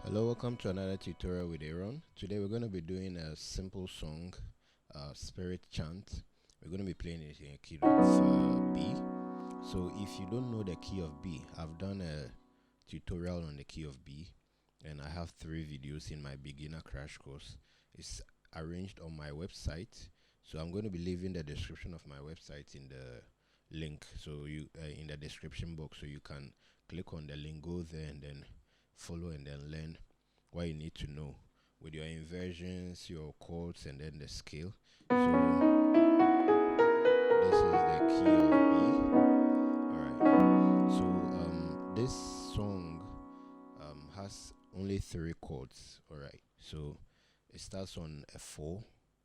Hello, welcome to another tutorial with Aaron. Today we're going to be doing a simple song, spirit chant. We're going to be playing it in a key of B. So if you don't know the key of B, I've done a tutorial on the key of B, and I have 3 videos in my beginner crash course. It's arranged on my website, so I'm going to be leaving the description of my website in the link, so you in the description box, so you can click on the link, go there, and then follow and then learn what you need to know with your inversions, your chords, and then the scale. So this is the key of B. Alright, so this song has only 3 chords. Alright, so it starts on a 4,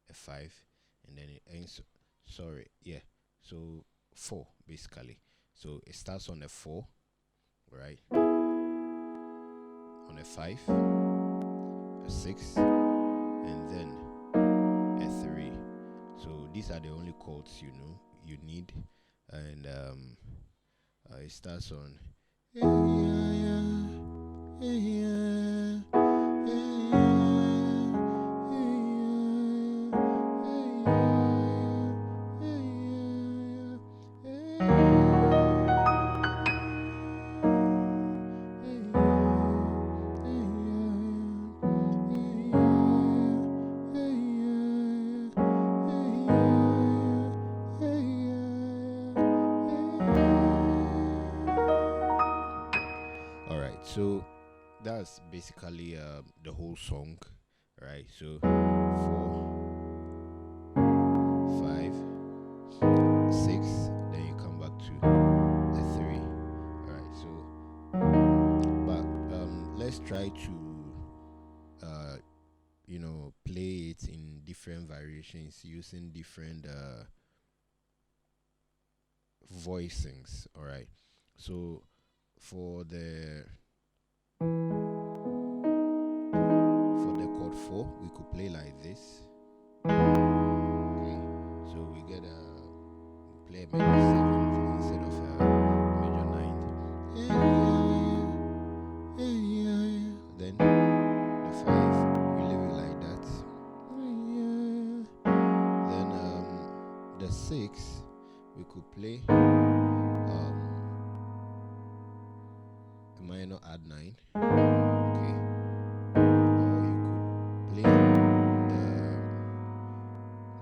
a 5, and then it ends, so 4 basically. So it starts on a 4, right, on a 5, a 6, and then a 3. So these are the only chords you need, and it starts on So that's basically the whole song, right? So 4, 5, 6, then you come back to a 3. All right. So, but let's try to play it in different variations using different voicings. All right. So for the chord 4, we could play like this. Okay, so we get play a major 7th instead of a major 9th. Then the 5, we leave it like that. Then the 6, we could play a minor add 9. Okay. Play the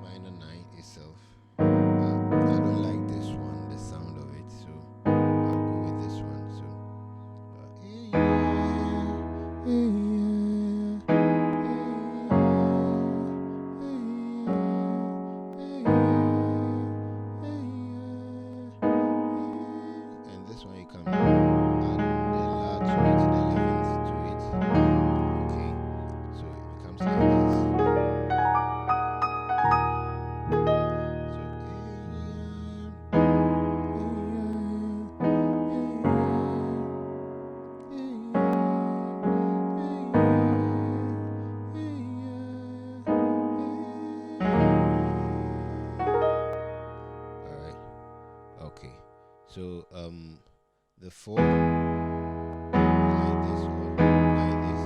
minor 9 itself. I don't like this one, the sound of it, so I'll go with this one. So and this one you can add the La to it, the 11th to it. Okay, so it becomes like this. Alright, okay, so the 4 like this, or like this,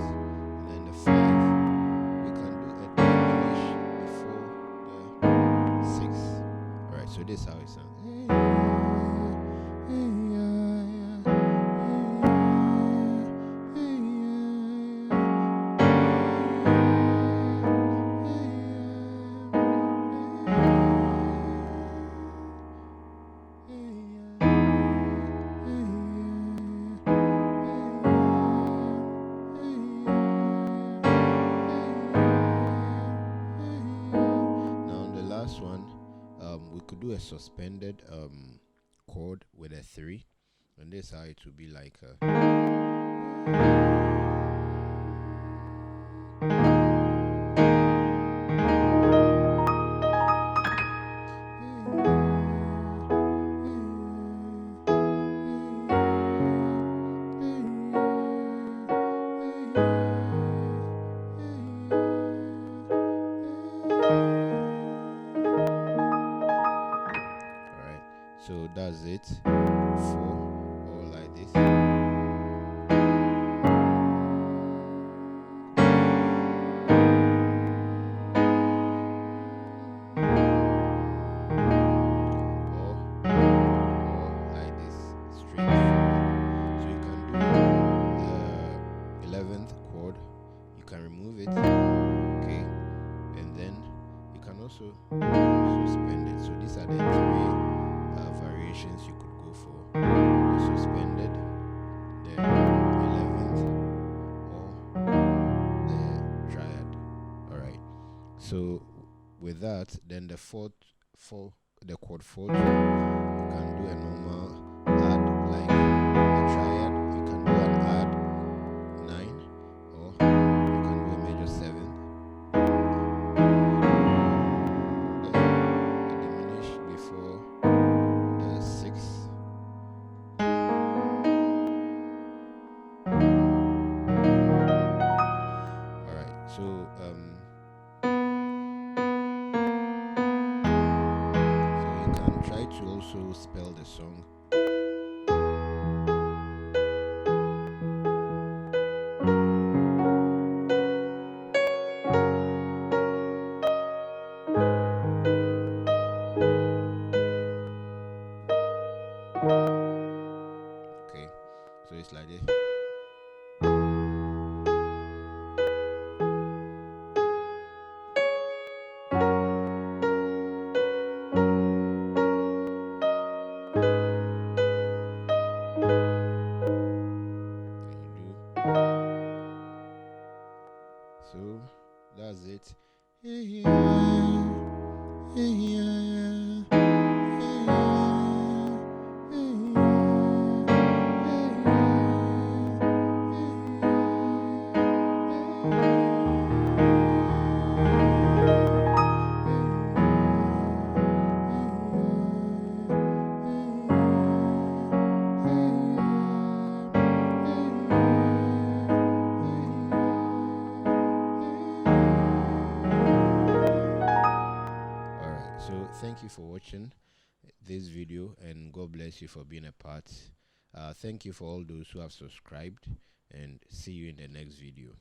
and then the 5 we can do a diminish before the 6. Alright, so this is how it sounds. One, we could do a suspended chord with a 3, and this is how it would be like so that's it for, or like this. remove it, okay, and then you can also suspend it. So these are the three variations you could go for: the suspended, the 11th, or the triad. All right. So with that, then the the chord 4 tone, you can do a normal add like a triad. You can do an add 9, or you can do a major 7. The diminish before the 6. All right. So you can try to also spell the song. Okay, so it's like this. So that's it. So thank you for watching this video, and God bless you for being a part. Thank you for all those who have subscribed, and see you in the next video.